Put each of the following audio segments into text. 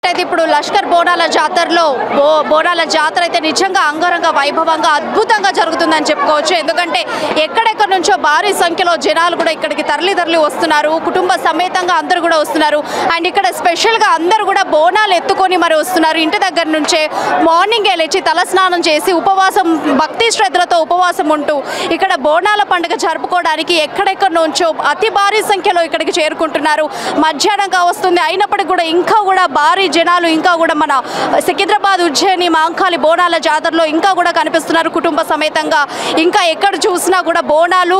చూసుకున్నట్టయితే ఇప్పుడు లష్కర్ బోనాల జాతరలో బోనాల జాతర అయితే నిజంగా అంగరంగ వైభవంగా అద్భుతంగా జరుగుతుందని చెప్పుకోవచ్చు. ఎందుకంటే ఎక్కడెక్కడ నుంచో భారీ సంఖ్యలో జనాలు కూడా ఇక్కడికి తరలి వస్తున్నారు. కుటుంబ సమేతంగా అందరూ కూడా వస్తున్నారు. అండ్ ఇక్కడ స్పెషల్గా అందరూ కూడా బోనాలు ఎత్తుకొని మరి వస్తున్నారు. ఇంటి దగ్గర నుంచే మార్నింగే లేచి తలస్నానం చేసి ఉపవాసం భక్తి శ్రద్ధలతో ఉపవాసం ఉంటూ ఇక్కడ బోనాల పండుగ జరుపుకోవడానికి ఎక్కడెక్కడ నుంచో అతి భారీ సంఖ్యలో ఇక్కడికి చేరుకుంటున్నారు. మధ్యాహ్నంగా వస్తుంది అయినప్పటికీ కూడా ఇంకా కూడా భారీ జనాలు ఇంకా కూడా మన సికింద్రాబాద్ ఉజ్జయిని మాంకాళి బోనాల జాతరలో ఇంకా కూడా కనిపిస్తున్నారు కుటుంబ సమేతంగా. ఇంకా ఎక్కడ చూసినా కూడా బోనాలు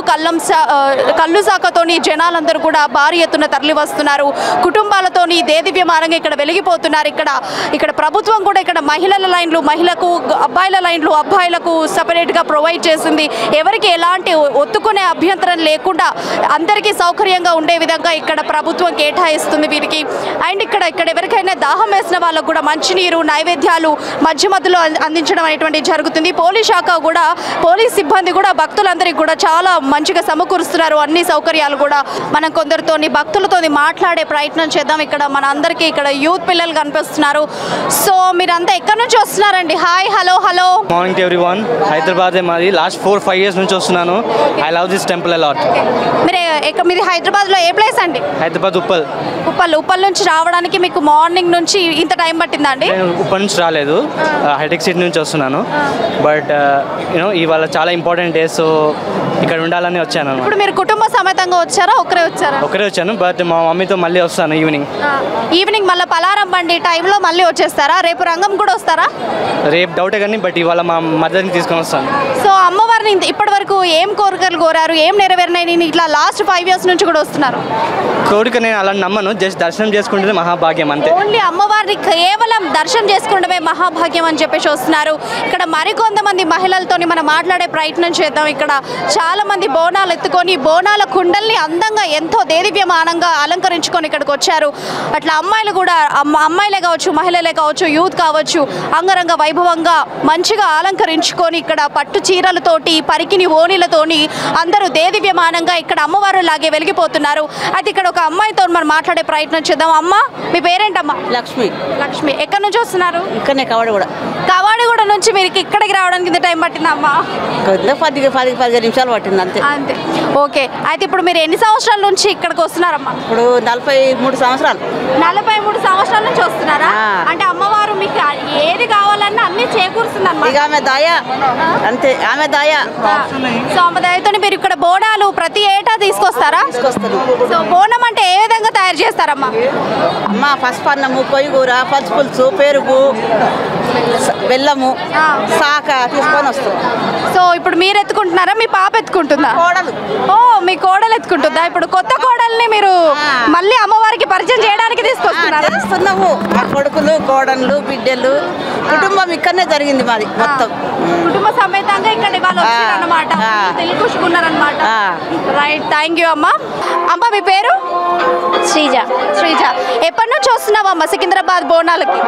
కళ్ళు సాకతోని జనాలందరూ కూడా భారీ ఎత్తున తరలి వస్తున్నారు. కుటుంబాలతోని దేదివ్యమానంగా ఇక్కడ వెలిగిపోతున్నారు. ఇక్కడ ప్రభుత్వం కూడా ఇక్కడ మహిళల లైన్లు మహిళకు, అబ్బాయిల లైన్లు అబ్బాయిలకు సపరేట్గా ప్రొవైడ్ చేసింది. ఎవరికి ఎలాంటి ఒత్తుకునే అభ్యంతరం లేకుండా అందరికీ సౌకర్యంగా ఉండే విధంగా ఇక్కడ ప్రభుత్వం కేటాయిస్తుంది వీరికి. అండ్ ఇక్కడ ఎవరికైనా దాహం వేసిన వాళ్ళకు కూడా మంచినీరు నైవేద్యాలు మధ్యలో అందించడం అనేటువంటి జరుగుతుంది. పోలీస్ శాఖ కూడా పోలీస్ సిబ్బంది కూడా భక్తులందరికీ కూడా చాలా మంచిగా సమకూరుస్తున్నారు అన్ని సౌకర్యాలు కూడా. మనం కొందరితోని భక్తులతోని మాట్లాడే ప్రయత్నం చేద్దాం. ఇక్కడ మన అందరికీ ఇక్కడ యూత్ పిల్లలు కనిపిస్తున్నారు. సో మీరంతా ఎక్కడి నుంచి వస్తున్నారండి? Hi hello morning to everyone. Hyderabad మాది లాస్ట్ 4-5 years నుంచి వస్తున్నాను. I love this temple a lot. మీది హైదరాబాద్లో ఏ ప్లేస్ అండి? హైదరాబాద్ ఉప్పల్ నుంచి రావడానికి మీకు మార్నింగ్ నుంచి ఇంత టైం పట్టిందా అండి? ఉప్పల్ నుంచి రాలేదు, హైటెక్ సిటీ నుంచి వస్తున్నాను. బట్ ఇవాళ చాలా ఇంపార్టెంట్ డే, సో ఇక్కడ ఉండాలని వచ్చాను. ఇప్పుడు మీరు కుటుంబ సమేతంగా వచ్చారా ఒకరే వచ్చాను? బట్ మా మమ్మీతో మళ్ళీ వస్తాను ఈవినింగ్ మళ్ళీ పలారం బండి టైంలో మళ్ళీ వచ్చేస్తారా? రేపు రంగం కూడా వస్తారా? రేపు డౌటే కానీ బట్ ఇవాళ మా మదర్ని తీసుకొని వస్తాను. సో అమ్మవారిని ఇప్పటి వరకు ఏం కోరికలు కోరారు, ఏం నెరవేరినాయి? నేను ఇట్లా లాస్ట్ 5 years నుంచి కూడా వస్తున్నారు. కోరిక నేను అలా నమ్మను, జస్ట్ దర్శనం చేసుకుంటే మహాభాగ్యం అంతే. ఓన్లీ అమ్మవారిని కేవలం దర్శనం చేసుకోవడమే మహాభాగ్యం అని చెప్పేసి వస్తున్నారు. ఇక్కడ మరికొంతమంది మహిళలతో మనం మాట్లాడే ప్రయత్నం చేద్దాం. ఇక్కడ చాలా మంది బోనాలు ఎత్తుకొని బోనాల కుండల్ని అందంగా ఎంతో దేదివ్యమానంగా అలంకరించుకొని ఇక్కడికి వచ్చారు. అట్లా అమ్మాయిలు కూడా అమ్మాయిలే కావచ్చు మహిళలే కావచ్చు యూత్ కావచ్చు అంగరంగ వైభవంగా మంచిగా అలంకరించుకొని ఇక్కడ పట్టు చీరలతోటి పరికిని ఓణీలతోని అందరూ దేదివ్యమానంగా ఇక్కడ అమ్మవారు లాగే వెలిగిపోతున్నారు. అయితే ఇక్కడ ఒక అమ్మాయితో మనం మాట్లాడే ప్రయత్నం చేద్దాం. అమ్మ మీ పేరేంటమ్మా? లక్ష్మి. ఎక్కడి నుంచి వస్తున్నారు? ఇక్కడనే కవాడిగూడ నుంచి మీరు ఇక్కడికి రావడానికి ఇంత టైం పట్టిందా అమ్మా? 10-15 నిమిషాలు పట్టింది అంతే. ఓకే. అయితే ఇప్పుడు మీరు ఎన్ని సంవత్సరాల నుంచి ఇక్కడికి వస్తున్నారమ్మా? ఇప్పుడు 43 సంవత్సరాలు. 43 సంవత్సరాల నుంచి వస్తున్నారా? అంటే అమ్మవారు మీకు ఏది కావాలన్నా అన్ని చేకూరుస్తుందమ్మా. ఇక ఆమె దయ అంతే, ఆమె దయ. సో ఆమె దయతో మీరు ఇక్కడ బోనాలు ప్రతి ఏటా తీసుకొస్తారా? సో బోనం అంటే ఏ విధంగా తయారు చేస్తారమ్మా? అమ్మ పసుపు అన్నము, పొయ్యిగూర, పచ్చి పులుసు, పెరుగు, బెల్లము, సాక తీసుకొని వస్తాం. సో ఇప్పుడు మీరు ఎత్తుకుంటున్నారా? మీ పాప ఎత్తుకుంటుందా? కోడలు. మీ కోడలు ఎత్తుకుంటుందా? ఇప్పుడు కొత్త కోడల్ని మీరు మళ్ళీ అమ్మవారికి పరిచయం చేయడానికి తీసుకొస్తున్నారా? చేస్తున్నాము. మా కొడుకులు కోడళ్ళు బిడ్డలు కుటుంబం ఇక్కడనే జరిగింది మాది మొత్తం. కుటుంబ సమేతంగా ఇక్కడ వాళ్ళు వచ్చారన్నమాట, తెలుగుకున్నారన్నమాట. రైట్, థ్యాంక్ యూ అమ్మా. అమ్మ మీ పేరు? శ్రీజ. ఎప్పటి నుంచి వస్తున్నావమ్మా సికింద్రాబాద్ బోనాలకి?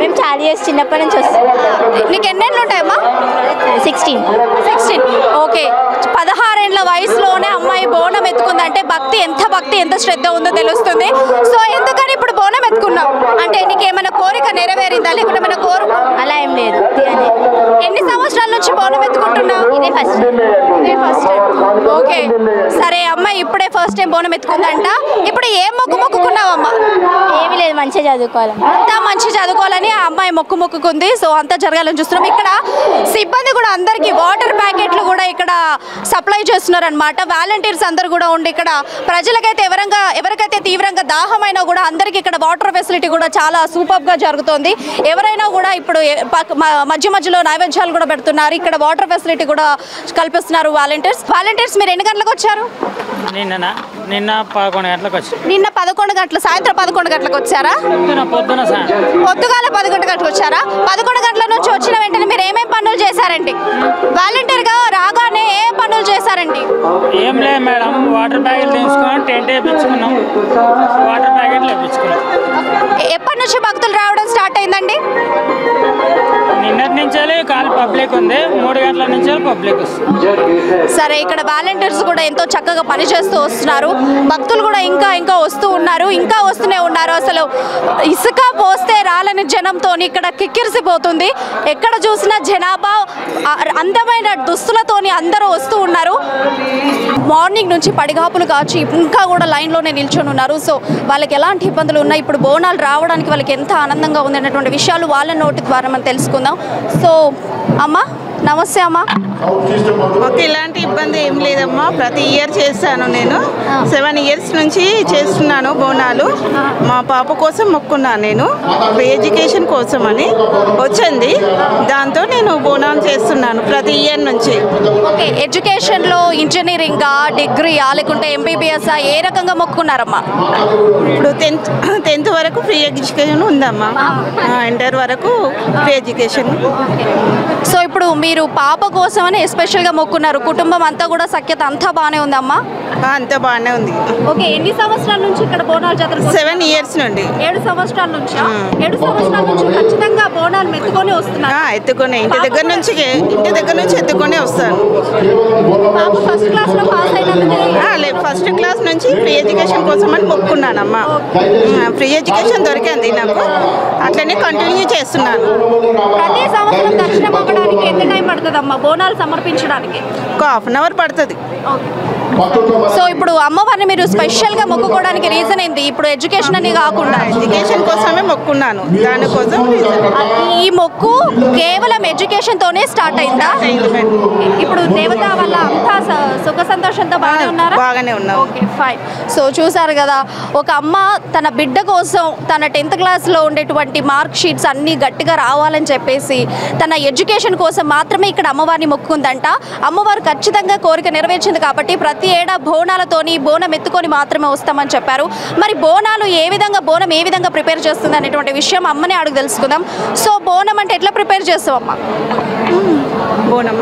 మేము చాలా చేసి చిన్నప్పటి నుంచి వస్తాం. నీకు ఎన్నేళ్ళు ఉంటాయమ్మా? 16. ఓకే. 16 ఏళ్ల వయసులోనే అమ్మాయి బోనం ఎత్తుకుందంటే భక్తి ఎంత శ్రద్ధ ఉందో తెలుస్తుంది. సో ఎందుకని ఇప్పుడు బోనం ఎత్తుకున్నావు? అంటే నీకేమైనా కోరిక నెరవేరిందా లేకుంటే ఏమైనా అలా ఏం లేదు. ఎన్ని సంవత్సరాల నుంచి బోనం ఎత్తుకుంటున్నావు? ఇదే ఫస్ట్. ఓకే, సరే అమ్మాయి ఇప్పుడే ఫస్ట్ టైం బోనం ఎత్తుకుందంట. ఇప్పుడు ఏం మొక్కుకున్నావమ్మా? ఏమీ లేదు, మంచిగా చదువుకోవాలని. అంతా మంచి చదువుకోవాలని ఆ అమ్మాయి మొక్కుకుంది. సో అంతా జరగాలని చూస్తున్నాం. ఇక్కడ సిబ్బంది కూడా అందరికీ వాటర్ ప్యాకెట్లు కూడా ఇక్కడ సప్లై చేస్తున్నారు అనమాట. వాలంటీర్స్ అందరు కూడా ఉండి ఇక్కడ ప్రజలకైతే ఎవరికైతే తీవ్రంగా దాహమైనా కూడా అందరికీ ఇక్కడ వాటర్ ఫెసిలిటీ కూడా చాలా సూపర్గా జరుగుతుంది. ఎవరైనా కూడా ఇప్పుడు మధ్యలో నైవేద్యాలు కూడా పెడుతున్నారు. ఇక్కడ వాటర్ ఫెసిలిటీ కూడా కల్పిస్తున్నారు వాలంటీర్స్. మీరు ఎన్ని గంటలకు వచ్చారు? నిన్న 11 గంటలకు వచ్చి. నిన్న 11 గంటలు, సాయంత్రం 11 గంటలకు వచ్చారా? పొద్దుగాల 11 గంటలకు వచ్చారా? 11 గంటల నుంచి వచ్చిన వెంటనే మీరు ఏమేమి పనులు చేశారండి? వాలంటీర్గా రాగానే ఏ పనులు చేశారండి? ఏం లేదు మేడం, వాటర్ ప్యాకెట్ తీసుకున్నాం, టెంట్ వేయించుకున్నాం, వాటర్ ప్యాకెట్లు వేయించుకున్నాం. ఎప్పటి నుంచి భక్తులు రావడం స్టార్ట్ అయిందండి? నిన్నటి నుంచే కాలు పబ్లిక్ ఉంది. 3 గంటల నుంచి పబ్లిక్ వస్తుంది. సరే, ఇక్కడ వాలంటీర్స్ కూడా ఎంతో చక్కగా పనిచేస్తూ వస్తున్నారు. భక్తులు కూడా ఇంకా వస్తూ ఉన్నారు, ఇంకా వస్తూనే ఉన్నారు. అసలు ఇసుక పోస్తే రాలని జనంతో ఇక్కడ కిక్కిరిసిపోతుంది. ఎక్కడ చూసినా జనాభా, అందమైన దుస్తులతోని అందరూ వస్తూ ఉన్నారు. మార్నింగ్ నుంచి పడిగాపులు కాచి ఇంకా కూడా లైన్లోనే నిల్చొని ఉన్నారు. సో వాళ్ళకి ఎలాంటి ఇబ్బందులు ఉన్నాయి, ఇప్పుడు బోనాలు రావడానికి వాళ్ళకి ఎంత ఆనందంగా ఉంది అనేటువంటి విషయాలు వాళ్ళ నోటి ద్వారా మనం తెలుసుకుందాం. సో అమ్మ, నమస్తే అమ్మ. మాకు ఇలాంటి ఇబ్బంది ఏం లేదమ్మా. ప్రతి ఇయర్ చేస్తాను. నేను 7 ఇయర్స్ నుంచి చేస్తున్నాను బోనాలు. మా పాప కోసం మొక్కున్నాను నేను, ఎడ్యుకేషన్ కోసం అని వచ్చింది. దాంతో నేను బోనాలు చేస్తున్నాను ప్రతి ఇయర్ నుంచి. ఓకే, ఎడ్యుకేషన్లో ఇంజనీరింగా, డిగ్రీయా, లేకుంటే ఎంబీబీఎస్ ఏ రకంగా మొక్కున్నారమ్మా? ఇప్పుడు 10th వరకు ఫ్రీ ఎడ్యుకేషన్ ఉందమ్మా. ఇంటర్ వరకు ఫ్రీ ఎడ్యుకేషన్. సో ఇప్పుడు మీరు పాప కోసమని ఎస్పెషల్గా మొక్కున్నారు. కుటుంబం అంతా కూడా సఖ్యత అంతా బాగానే ఉందమ్మా? అంతా బాగానే ఉంది. ఓకే, ఎన్ని సంవత్సరాల నుంచి ఇక్కడ బోనాల జాతర? 7 ఇయర్స్ నుండి. 7 సంవత్సరాల నుంచి. 7 సంవత్సరాల నుంచి ఖచ్చితంగా బోనాలు ఎత్తుకొని వస్తున్నారు? ఎత్తుకొని ఇంటి దగ్గర నుంచి ఎత్తుకొని వస్తాను. పాప ఫస్ట్ క్లాస్లో పాస్ అయినందుకు ఫస్ట్ క్లాస్ నుంచి ఫ్రీ ఎడ్యుకేషన్ కోసం అని మొక్కున్నానమ్మా. ఫ్రీ ఎడ్యుకేషన్ దొరికింది నాకు, అట్లనే కంటిన్యూ చేస్తున్నాను. ప్రతి సంవత్సరం దర్శనం అవ్వడానికి ఎంత టైం పడుతుందమ్మా బోనాలు సమర్పించడానికి? ఒక ½ అవర్ పడుతుంది. సో ఇప్పుడు అమ్మవారిని మీరు స్పెషల్గా మొక్కుకోవడానికి రీజన్ ఏంటి? ఇప్పుడు ఎడ్యుకేషన్ అని కాకుండా ఎడ్యుకేషన్ కోసమే మొక్కున్నాను. దానికోసం ఈ మొక్కు కేవలం ఎడ్యుకేషన్తోనే స్టార్ట్ అయిందా? ఇప్పుడు దేవత వల్ల అంతా సుఖ సంతోషంతో బాగానే ఉన్నారా? బాగానే ఉన్నాం. Okay, fine. సో చూసారు కదా, ఒక అమ్మ తన బిడ్డ కోసం తన 10th క్లాస్లో ఉండేటువంటి మార్క్ షీట్స్ అన్నీ గట్టిగా రావాలని చెప్పేసి తన ఎడ్యుకేషన్ కోసం మాత్రమే ఇక్కడ అమ్మవారిని మొక్కుకుందంట. అమ్మవారు ఖచ్చితంగా కోరిక నెరవేర్చింది కాబట్టి ప్రతి ఏడా బోనాలతోని బోనం ఎత్తుకొని మాత్రమే వస్తామని చెప్పారు. మరి బోనం ఏ విధంగా ప్రిపేర్ చేస్తుంది అనేటువంటి విషయం అమ్మనే అడుగు తెలుసుకుందాం. సో బోనం అంటే ఎట్లా ప్రిపేర్ చేస్తావు అమ్మ? బోనం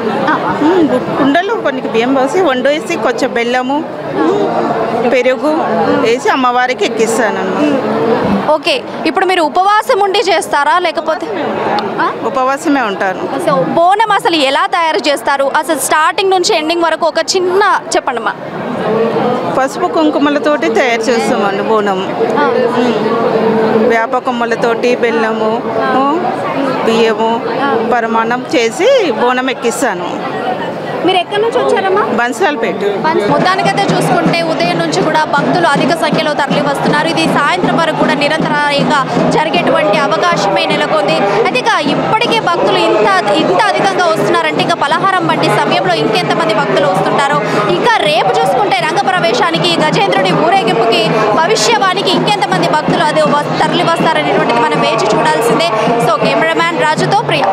కుండలు కొన్ని బియ్యం పోసి వండేసి కొంచెం బెల్లము, పెరుగు వేసి అమ్మవారికి ఎక్కిస్తాను. ఓకే, ఇప్పుడు మీరు ఉపవాసం ఉండి చేస్తారా లేకపోతే? ఉపవాసమే ఉంటాను. సో బోనం అసలు ఎలా తయారు చేస్తారు? అసలు స్టార్టింగ్ నుంచి ఎండింగ్ వరకు ఒక చిన్న చెప్పండి అమ్మా. పసుపు కుంకుమలతోటి తయారు చేస్తామండి బోనం. వేప కొమ్మలతోటి బెల్లము, బియ్యము, పరమాన్నం చేసి బోనం ఎక్కిస్తాను. మీరు ఎక్కడి నుంచి వచ్చారమ్మా? బన్సాల్పేట. మొత్తానికైతే చూసుకుంటే ఉదయం నుంచి కూడా భక్తులు అధిక సంఖ్యలో తరలి వస్తున్నారు. ఇది సాయంత్రం వరకు కూడా నిరంతరంగా జరిగేటువంటి అవకాశమే నెలకొంది. అయితే ఇక ఇప్పటికే భక్తులు ఇంత అధికంగా వస్తున్నారంటే ఇక పలహారం వంటి సమయంలో ఇంకెంతమంది భక్తులు వస్తుంటారో. ఇంకా రేపు చూసుకుంటే రంగప్రవేశానికి, గజేంద్రుడి ఊరేగింపుకి, భవిష్యవానికి ఇంకెంతమంది భక్తులు తరలి వస్తారనేటువంటిది మనం వేచి చూడాల్సిందే. సో కెమెరామ్యాన్ రాజుతో ప్రియ.